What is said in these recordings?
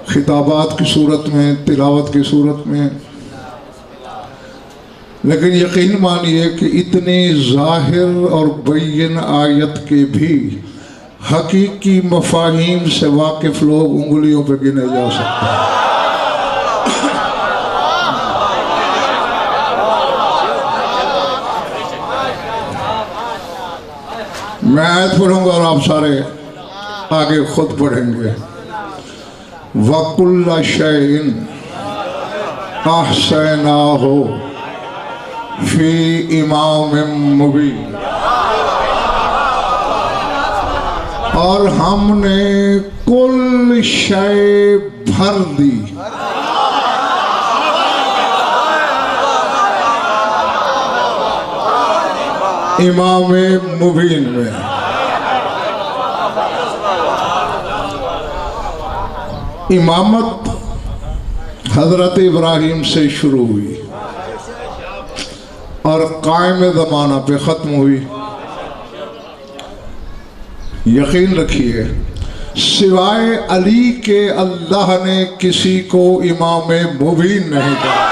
खिताबात की सूरत में, तिलावत की सूरत में। लेकिन यकीन मानिए कि इतनी ज़ाहिर और बैयन आयत के भी हकीकी मफाहीम से वाकिफ़ लोग उंगलियों पर गिने जा सकते हैं। मैं आयत पढ़ूंगा और आप सारे आगे खुद पढ़ेंगे। वकुल्ल शैइन अहसैनाहु फी इमामिम मुबीन, और हमने कुल शय भर दी इमाम मुबीन में। इमामत हजरत इब्राहिम से शुरू हुई और कायम ज़माना पे ख़त्म हुई। यकीन रखिए सिवाय अली के अल्लाह ने किसी को इमाम मुबीन नहीं कहा।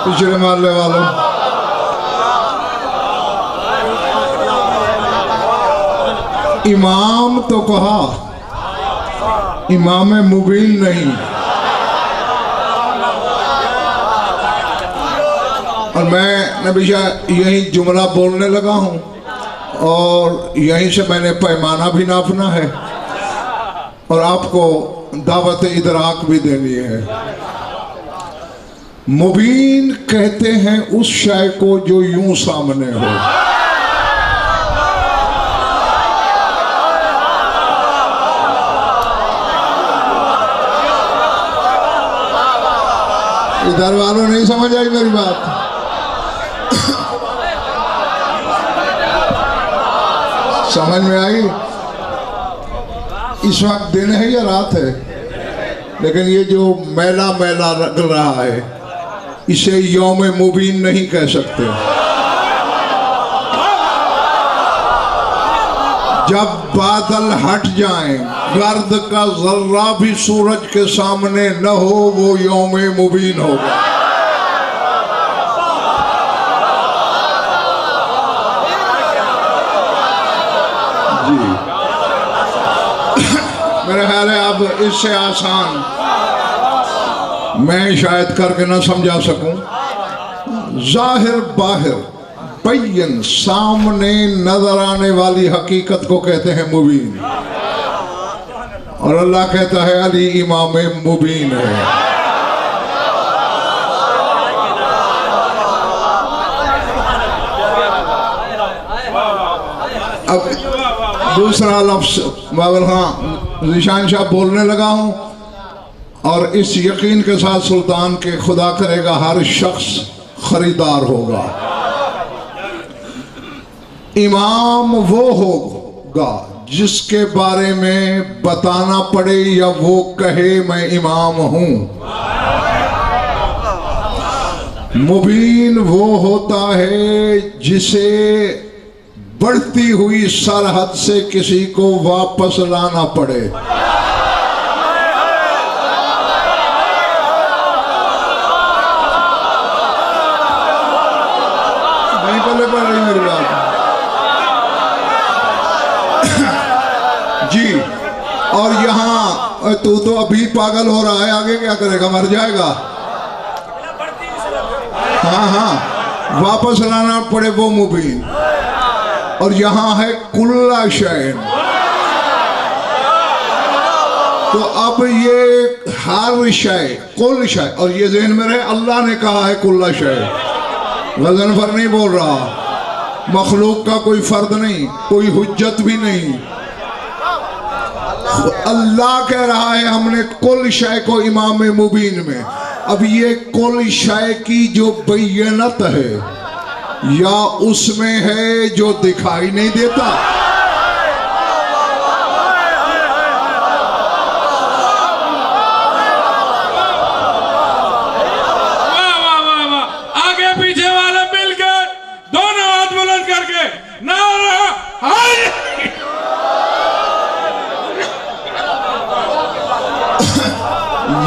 पिछले मारने वालों, इमाम तो कहा, इमाम मुबीन नहीं। और मैं नबीशा यही जुमला बोलने लगा हूँ और यहीं से मैंने पैमाना भी नापना है और आपको दावत इदराक भी देनी है। मुबीन कहते हैं उस शय को जो यूं सामने हो। इधर वालों नहीं समझ आई मेरी बात। समझ में आई? इस वक्त दिन है या रात है? लेकिन ये जो मैला मैला लग रहा है इसे यौम मुबीन नहीं कह सकते। जब बादल हट जाएं, गर्द का जर्रा भी सूरज के सामने न हो, वो यौम मुबीन होगा। जी मेरा ख्याल है अब इससे आसान मैं शायद करके ना समझा सकूं। जाहिर बाहिर बैयन सामने नजर आने वाली हकीकत को कहते हैं मुबीन, और अल्लाह कहता है अली इमाम मुबीन है। अब दूसरा लफ्ज बाबल खां निशान शाह बोलने लगा हूं और इस यकीन के साथ सुल्तान के खुदा करेगा हर शख्स खरीदार होगा। इमाम वो होगा जिसके बारे में बताना पड़े या वो कहे मैं इमाम हूं। मुबीन वो होता है जिसे बढ़ती हुई सरहद से किसी को वापस लाना पड़े। पड़ रही मेरी बात जी। और यहाँ तू तो अभी पागल हो रहा है, आगे क्या करेगा? मर जाएगा। हाँ हाँ, वापस लाना पड़े वो मुबीन। और यहाँ है कुल्ला शैन, तो अब ये हर शय कुल शय, और ये ज़हन में रहे अल्लाह ने कहा है कुल्ला शय, वजन पर नहीं बोल रहा, मखलूक का कोई फर्द नहीं, कोई हुज्जत भी नहीं। अल्लाह कह रहा है हमने कुल शय को इमाम मुबीन में। अब ये कुल शय की जो बैयनत है या उसमें है जो दिखाई नहीं देता।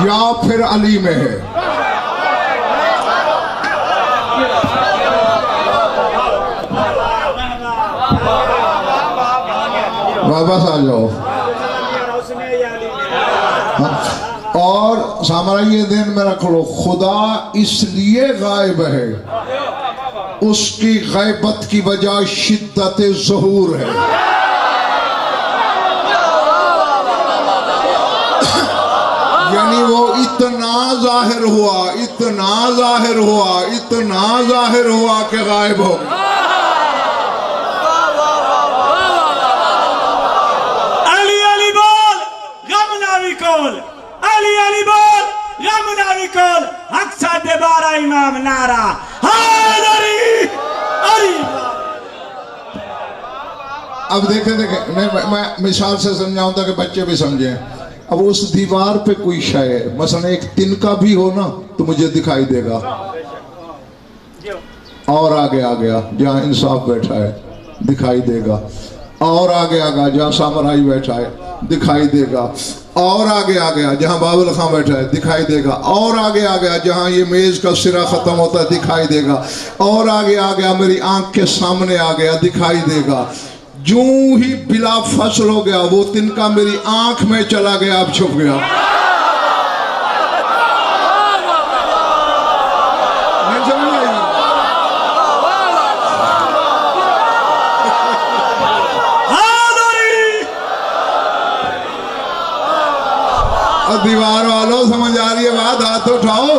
या फिर अली में है। वापस आ जाओ। और सामरा ये दिन में रख लो, खुदा इसलिए गायब है, उसकी गैबत की वजह शिद्दत ज़हूर है। यानी वो इतना जाहिर हुआ, इतना जाहिर हुआ, इतना जाहिर हुआ कि गायब हो गया। अली अली बोल गम नावी कोल, अली अली बोल गम नावी कोल, हक साढ़े 12 इमाम नारा हैदरी अली। अब देखे मैं मिसाल से समझाऊं ताकि बच्चे भी समझें। अब उस दीवार पे कोई शय है, मसलन एक तिनका भी हो ना तो मुझे दिखाई देगा, और आगे आ गया जहाँ इंसाफ बैठा है दिखाई देगा, और आगे आ गया जहाँ सामराई बैठा है दिखाई देगा, और आगे आ गया जहाँ बाबुल खां बैठा है दिखाई देगा, और आगे आ गया जहाँ ये मेज का सिरा खत्म होता है दिखाई देगा, और आगे आ गया मेरी आंख के सामने आ गया दिखाई देगा। जो ही बिला फसल हो गया वो तिनका मेरी आंख में चला गया, अब छुप गया। नहीं समझ आई? और दीवार वालों समझ आ रही है बात? हाथ उठाओ।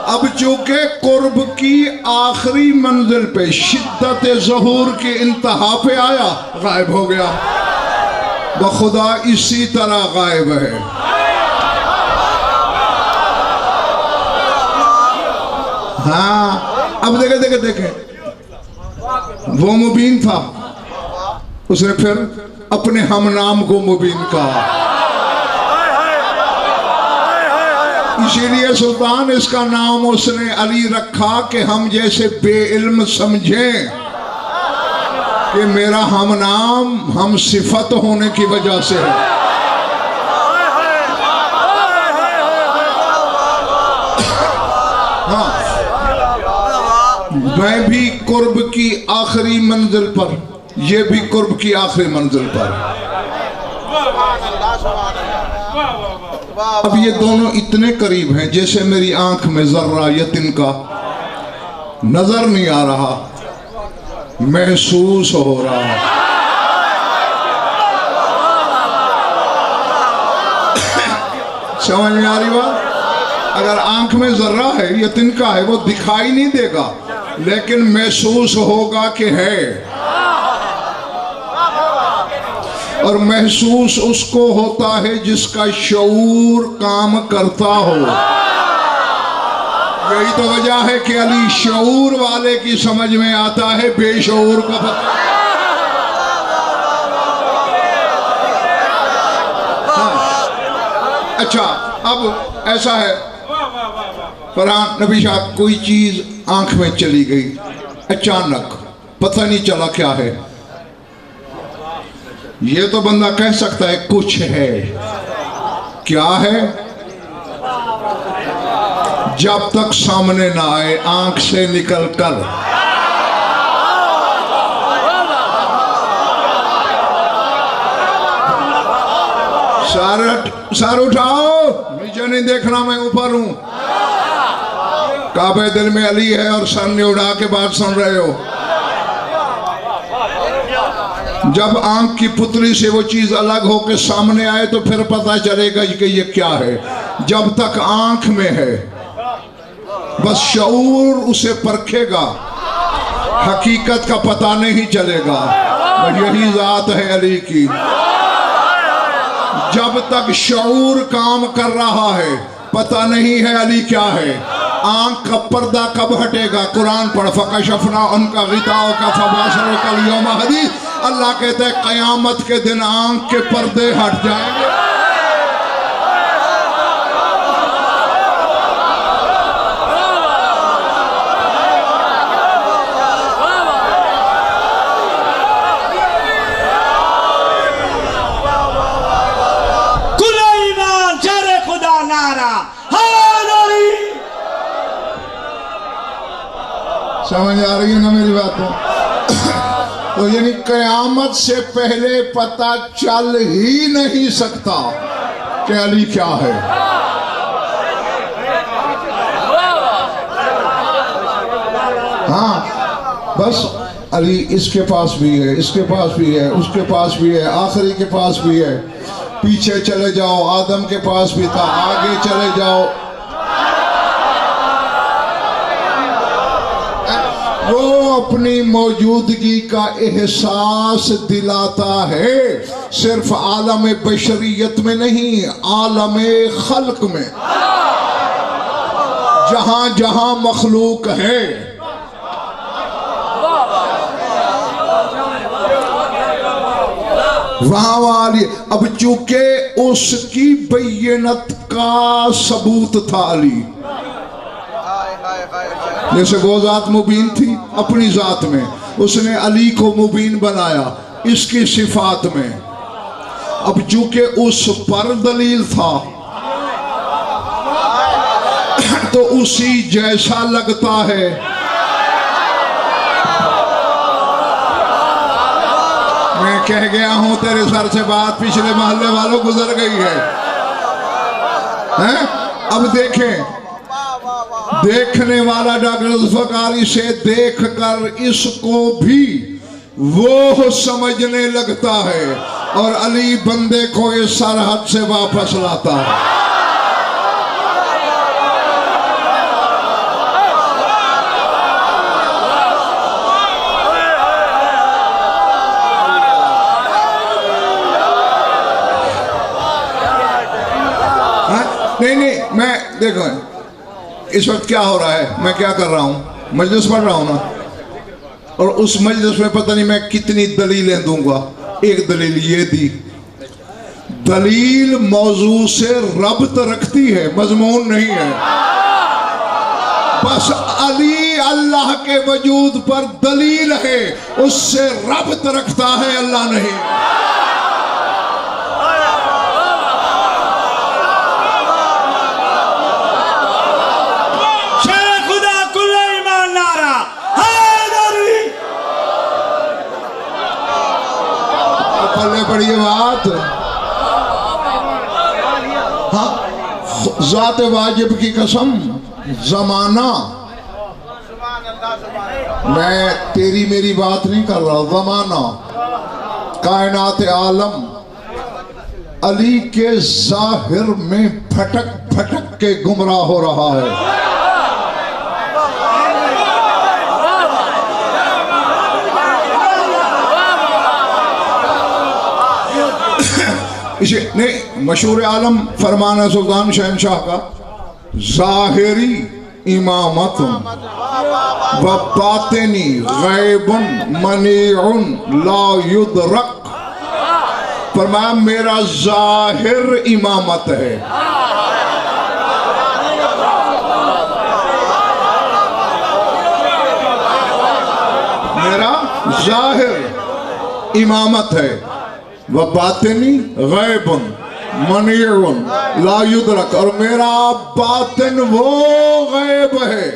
अब चूंकि कुर्ब की आखिरी मंजिल पे शिद्दत ज़हूर की इंतहा पे आया, गायब हो गया। बखुदा इसी तरह गायब है। हाँ, अब देखे देखे देखे, वो मुबीन था, उसने फिर अपने हम नाम को मुबीन कहा। इसीलिए सुल्तान इसका नाम उसने अली रखा कि हम जैसे बेइल्म समझें कि मेरा हम नाम हम सिफत होने की वजह से है। हाँ, मैं भी कुर्ब की आखिरी मंजिल पर, ये भी कुर्ब की आखिरी मंजिल पर। अब ये दोनों इतने करीब हैं जैसे मेरी आंख में जर्रा या तिनका नजर नहीं आ रहा, महसूस हो रहा है। समझ में आ रही बात? अगर आंख में जर्रा है या तिनका है वो दिखाई नहीं देगा, लेकिन महसूस होगा कि है। और महसूस उसको होता है जिसका शऊर काम करता हो। यही तो वजह है कि अली शऊर वाले की समझ में आता है, बेशऊर का पता। हाँ। अच्छा, अब ऐसा है, फरहान नबी साहब, कोई चीज आंख में चली गई अचानक, पता नहीं चला क्या है। ये तो बंदा कह सकता है कुछ है, क्या है? जब तक सामने ना आए आंख से निकल कर। सर उठाओ, नीचे नहीं देखना, मैं ऊपर हूं। काबे दिल में अली है और सर ने उड़ा के बात सुन रहे हो। जब आंख की पुतली से वो चीज अलग होकर सामने आए तो फिर पता चलेगा कि ये क्या है। जब तक आंख में है बस शऊर उसे परखेगा, हकीकत का पता नहीं चलेगा। यही जात है अली की। जब तक शऊर काम कर रहा है पता नहीं है अली क्या है। आंख का पर्दा कब हटेगा? कुरान पढ़, फकशफना उनका गिताओ का फबासर कल यौम हदीस। अल्लाह कहते हैं कयामत के दिन आंख के पर्दे हट जाएंगे। कुल ईमान शेर खुदा नारा, हैदरी। समझ आ रही है ना मेरी बात को? तो यानी कयामत से पहले पता चल ही नहीं सकता कि अली क्या है। हाँ, बस अली इसके पास भी है, इसके पास भी है, उसके पास भी है, आखिरी के पास भी है। पीछे चले जाओ, आदम के पास भी था, आगे चले जाओ, वो अपनी मौजूदगी का एहसास दिलाता है, सिर्फ आलम बशरियत में नहीं, आलम खल्क में, जहां जहां मखलूक है। वहां वाली, अब चूंकि उसकी बैयनत का सबूत था अली, जैसे वो जात मुबीन थी अपनी जात में, उसने अली को मुबीन बनाया इसकी सिफात में। अब चूंकि उस पर दलील था तो उसी जैसा लगता है। मैं कह गया हूं तेरे सर से बात, पिछले मोहल्ले वालों गुजर गई है, हैं? अब देखें, देखने वाला डॉक्टर जुल्फ़िकार से देख कर इसको भी वो समझने लगता है और अली बंदे को इस सरहद से वापस लाता है। नहीं नहीं, मैं देखो इस वक्त क्या हो रहा है, मैं क्या कर रहा हूं, मजलिस पढ़ रहा हूं ना, और उस मजलिस में पता नहीं मैं कितनी दलीलें दूंगा। एक दलील ये दी, दलील मौजू से रब्त रखती है, मजमून नहीं है। बस अली अल्लाह के वजूद पर दलील है, उससे रब्त रखता है, अल्लाह नहीं। पढ़ी बात, हाँ, जात वाजिब की कसम, जमाना, मैं तेरी मेरी बात नहीं कर रहा, जमाना, कायनात आलम अली के जाहिर में भटक भटक के गुमराह हो रहा है। इसे नहीं, मशहूर आलम फरमान है सुल्तान शहनशाह का, जाहिरी इमामत व बातिनी गैबुन मनीउन ला युदरक। फरमाया मेरा जाहिर इमामत है, मेरा जाहिर इमामत है, वह बातिनी गैबुन मनीउन ला युदरक, और मेरा बातिन वो गैब है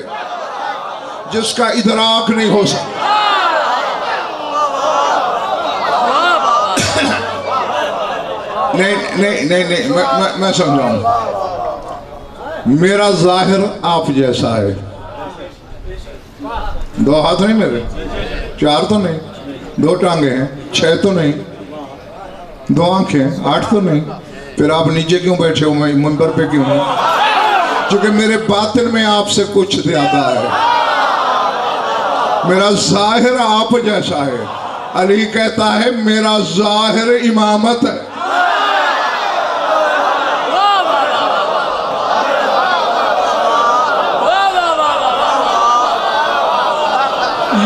जिसका इदराक नहीं हो सकता। नहीं नहीं नहीं नहीं, मैं समझाऊं, मेरा जाहिर आप जैसा है। दो हाथ नहीं मेरे, चार तो नहीं, दो टांगे हैं, छह तो नहीं, दो आंखें, आठ तो नहीं, फिर आप नीचे क्यों बैठे हो, मैं मंबर पे क्यों हूं? क्योंकि मेरे बातिन में आपसे कुछ ज्यादा है, मेरा जाहिर आप जैसा है। अली कहता है मेरा जाहिर इमामत है।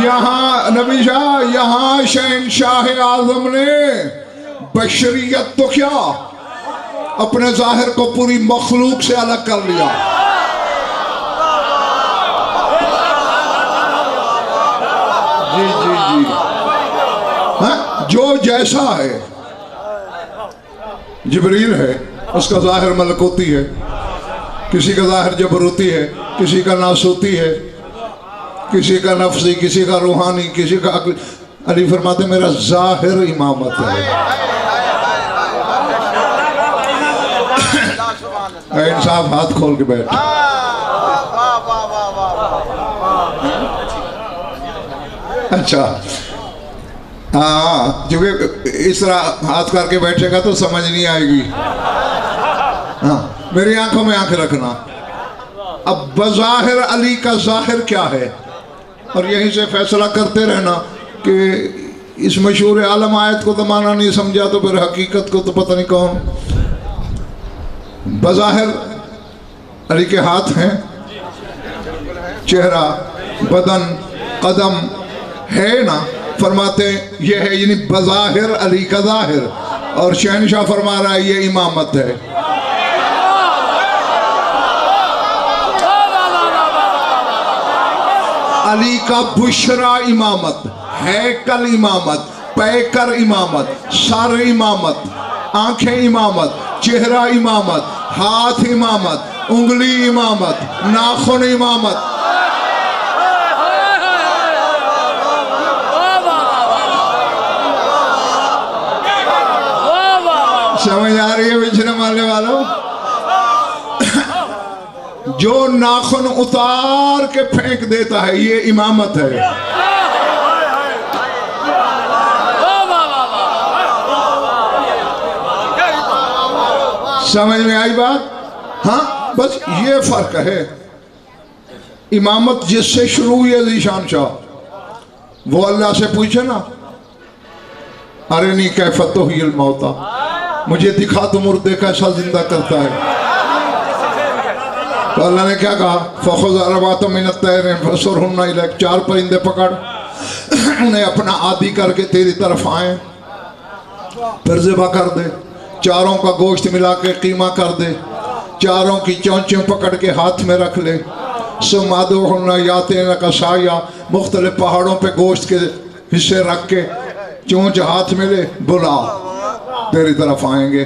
यहाँ नबी शाह, यहाँ शहनशाह आजम ने बशरियत तो क्या, अपने जाहिर को पूरी मखलूक से अलग कर लिया। जी जी जी, हाँ, जो जैसा है, जिब्रील है उसका जाहिर मलकूती है, किसी का ज़ाहिर जबरूती है, किसी का नासूती है, किसी का नफसी, किसी का रूहानी, किसी का अक्ल। अली फरमाते मेरा ज़ाहिर इमामत है। इंसाफ हाथ खोल के बैठ। अच्छा हाँ, क्योंकि इस तरह हाथ करके बैठेगा तो समझ नहीं आएगी। हाँ, मेरी आंखों में आंख रखना। अब बज़ाहिर अली का ज़ाहिर क्या है, और यहीं से फैसला करते रहना कि इस मशहूर आलम आयत को तो माना नहीं समझा तो फिर हकीकत को तो पता नहीं कौन। बज़ाहिर अली के हाथ हैं, चेहरा, बदन, कदम है ना, फरमाते ये है, यानी बज़ाहिर अली का ज़ाहिर। और शहनशाह फरमा रहा है ये इमामत है। अली का बुशरा इमामत, हैकल इमामत, पैकर इमामत, सर इमामत, आंखें इमामत, चेहरा इमामत, हाथ इमामत, उंगली इमामत, नाखून इमामत। समझ आ रही है बिछड़े मारने वालों? जो नाखून उतार के फेंक देता है ये इमामत है। समझ में आई बात? हाँ, बस ये फर्क है। इमामत जिससे शुरू हुई है ज़ीशान शाह, वो अल्लाह से पूछे ना, अरे नहीं कैफत तो हुई मौता, मुझे दिखा तो मुर्दे कैसा जिंदा करता है। तो अल्लाह ने क्या कहा, फ़ख़ुज़ अरबातम मिनत तैर फसुरहुन्ना इलैक, 4 परिंदे पकड़, उन्हें अपना आदि करके तेरी तरफ आए, फिर ज़िबा कर दे, चारों का गोश्त मिला के कीमा कर दे, चारों की चोंचें पकड़ के हाथ में रख ले, सुमादुहुन्ना यातेना का साया, मुख्तलिफ पहाड़ों पे गोश्त के हिस्से रख के चोंच हाथ में ले, बुला, तेरी तरफ आएंगे।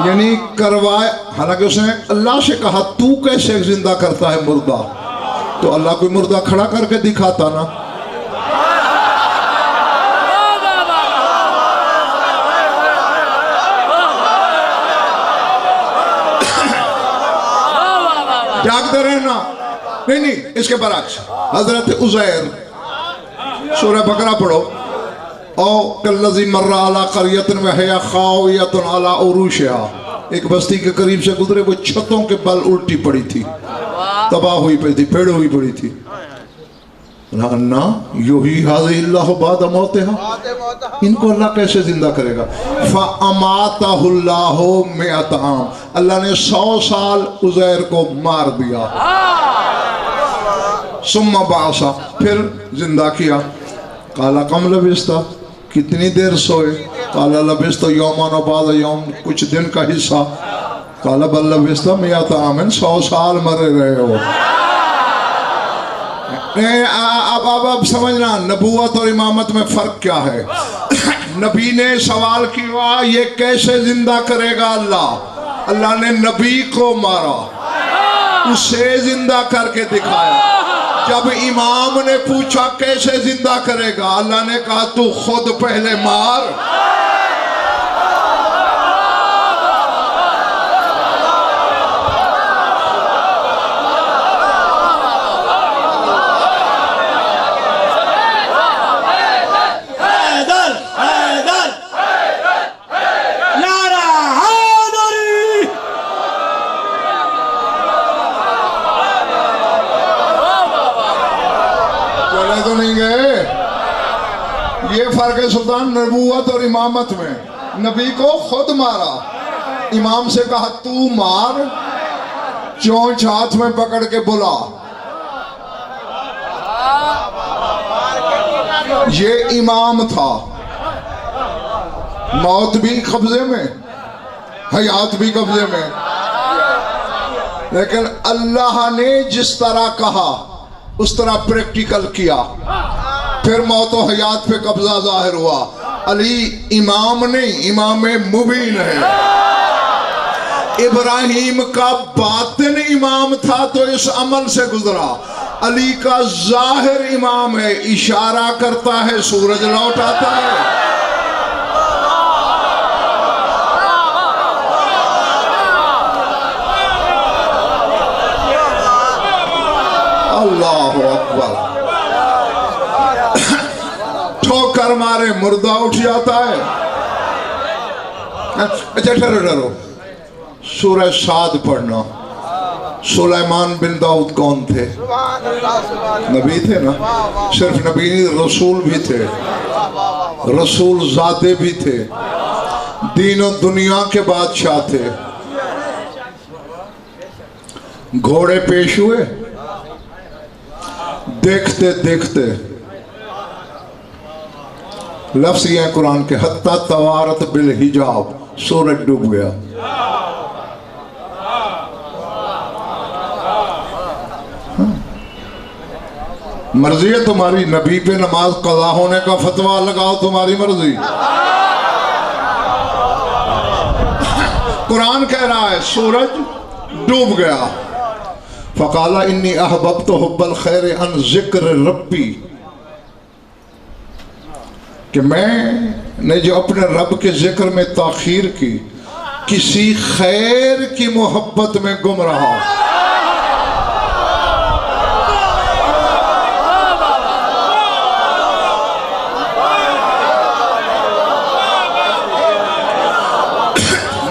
यानी करवाए। हालांकि उसने अल्लाह से कहा तू कैसे जिंदा करता है मुर्दा, तो अल्लाह कोई मुर्दा खड़ा करके दिखाता ना। जागते रहना। नहीं, इसके बरक्स हजरत उज़ैर, सूरह बकरा पढ़ो, ओ कल्लज़ी मर्रा अला क़रयतिन व हिय ख़ावियतुन अला उरूशिहा, एक बस्ती के करीब से गुजरे, वो छतों के बल उल्टी पड़ी थी, तबाह हुई पड़ी थी, पेड़ हुई पड़ी थी। ना युही हाज़िहिल्लाहु बाद मौतिहा, इनको अल्लाह कैसे जिंदा करेगा। फ़अमातहुल्लाहु मिअत आम, अल्लाह ने 100 साल उज़ैर को मार दिया। सुम्मा बासा, फिर जिंदा किया। काला कम लबिस्ता, कितनी देर सोए। काला लबिस्ता यौमन बाद यौम, कुछ दिन का हिस्सा। काला बल लबिस्ता मिअत आमिन, 100 साल मरे रहे हो। अब समझना नबूवत और इमामत में फर्क क्या है। नबी ने सवाल किया ये कैसे जिंदा करेगा अल्लाह, अल्लाह ने नबी को मारा, उसे जिंदा करके दिखाया। जब इमाम ने पूछा कैसे जिंदा करेगा, अल्लाह ने कहा तू खुद पहले मार। तो नहीं गए। ये फर्क है सुल्तान नबूवत और इमामत में। नबी को खुद मारा, इमाम से कहा तू मार, चोंच हाथ में पकड़ के बुला। ये इमाम था। मौत भी कब्जे में, हयात भी कब्जे में, लेकिन अल्लाह ने जिस तरह कहा उस तरह प्रैक्टिकल किया, फिर मौत और हयात पे कब्जा जाहिर हुआ। अली इमाम नहीं, इमाम मुबीन है। इब्राहिम का बातिन इमाम था तो इस अमल से गुजरा। अली का जाहिर इमाम है, इशारा करता है, सूरज लौट आता है। अल्लाह अकबर। ठोकर मारे मुर्दा उठ जाता है। अच्छा ठहरो ठहरो, सूरह साद पढ़ना। सुलेमान बिन दाऊद कौन थे? नबी थे ना? सिर्फ नबी नहीं, रसूल भी थे, रसूल ज़ाते भी थे, दीन और दुनिया के बादशाह थे। घोड़े पेश हुए, देखते देखते लफ्ज़ ये कुरान के, हत्ता तवारत बिल हिजाब, सूरज डूब गया। मर्जी है तुम्हारी, नबी पे नमाज कज़ा होने का फतवा लगाओ, तुम्हारी मर्जी। कुरान कह रहा है सूरज डूब गया। फ़क़ाला इन्नी अहबब्तु हुब्बल खैर अन ज़िक्र रब्बी, कि मैंने जो अपने रब के जिक्र में ताखीर की, किसी खैर की मोहब्बत में गुम रहा।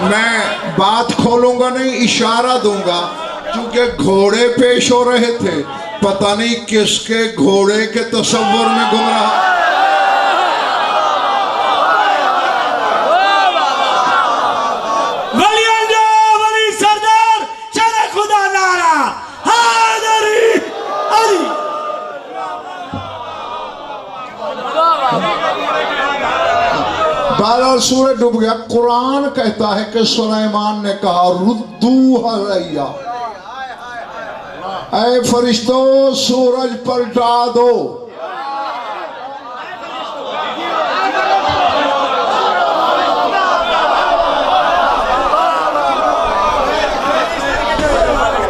मैं बात खोलूंगा नहीं, इशारा दूंगा, क्योंकि घोड़े पेश हो रहे थे, पता नहीं किसके घोड़े के तसव्वुर में गुम रहा। बहरहाल सूरज डूब गया। कुरान कहता है कि सुलेमान ने कहा, रुद्दू अलैया, ऐ फरिश्तों सूरज पलटा दो।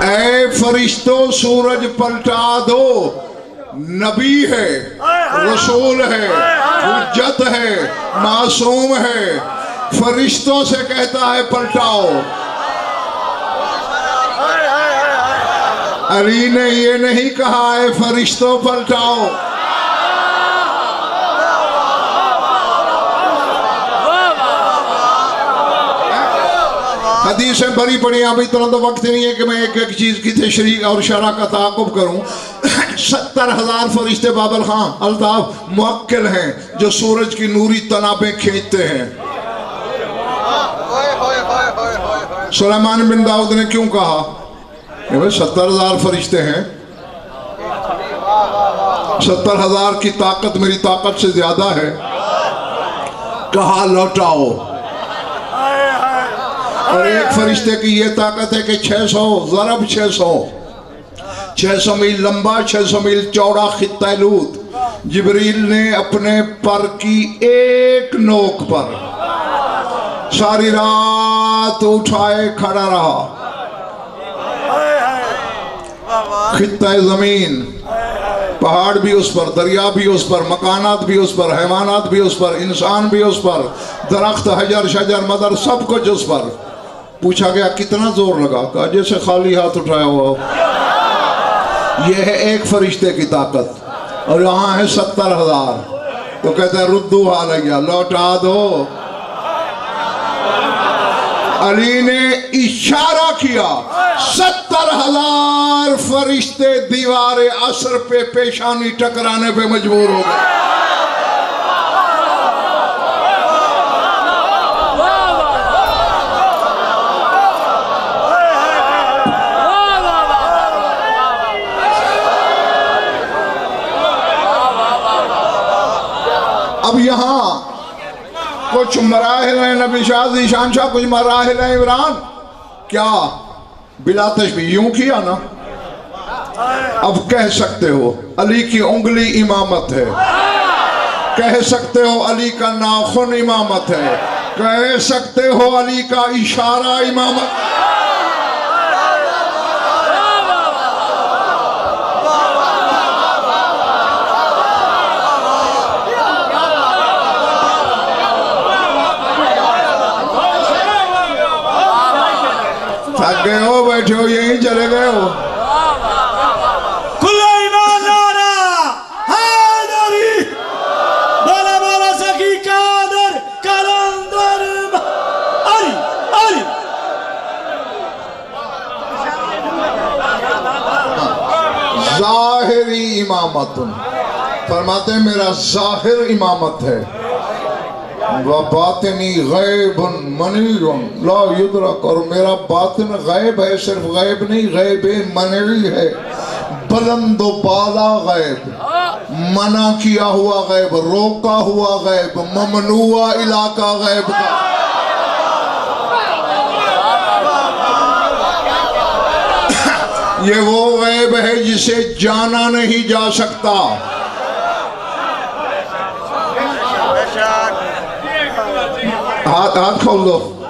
ऐ फरिश्तों सूरज पलटा दो। नबी है, रसूल है, हुज्जत है, मासूम है, फरिश्तों से कहता है पलटाओ। अली ने ये नहीं कहा है फरिश्तों पलटाओ। हदीसें बड़ी पड़ी, अभी तुरंत वक्त नहीं है कि मैं एक एक चीज की तशरीह और शरह का ताक़ुब करूं। 70,000 फरिश्ते बाबल खां अल्ताफ मुअक्किल हैं जो सूरज की नूरी तनाबें खींचते हैं। सुलेमान बिन दाऊद ने क्यों कहा? 70,000 फरिश्ते हैं, 70,000 की ताकत मेरी ताकत से ज्यादा है। कहा लौटाओ। और एक फरिश्ते की ये ताकत है कि 600 ज़रब 600 मील लंबा, 600 मील चौड़ा खित्ता लूत जिब्रील ने अपने पर की एक नोक पर सारी रात उठाए खड़ा रहा। खित्ता जमीन, पहाड़ भी उस पर, दरिया भी उस पर, मकानात भी उस पर, हैवानात भी उस पर, इंसान भी उस पर, दरख्त, हजर, शजर, मदर, सब कुछ उस पर। पूछा गया कितना जोर लगा? कहा जैसे खाली हाथ उठाया हुआ। यह है एक फरिश्ते की ताकत, और यहाँ है 70,000। तो कहते हैं रुद्दू अलैया, लौटा दो। अली ने इशारा किया, 70,000 फरिश्ते दीवारे असर पे पेशानी टकराने पे मजबूर हो गए। अब यहाँ कुछ मराहिल हैं नबी शाह ज़ीशान शाह, कुछ मराहिल हैं इमरान। क्या बिला तशबीह यूं किया ना? अब कह सकते हो अली की उंगली इमामत है, कह सकते हो अली का नाखून इमामत है, कह सकते हो अली का इशारा इमामत। थक गए हो, बैठे हो यहीं चले गए हो। खुले ईमान नारा हैदरी, बोला बोला सखी कादर कलंदर अली अली। जाहिरी इमामत, फरमाते मेरा जाहिर इमामत है। व बातिनी गैबुन मनीयुन ला युदरक, और मेरा बातिन गैब है, सिर्फ गैब नहीं, गैब मनी है, बुलंद बाला गैब, मना किया हुआ गैब, रोका हुआ गैब, ममनुआ इलाका गैब का। ये वो गैब है जिसे जाना नहीं जा सकता। हाथ खोल दो।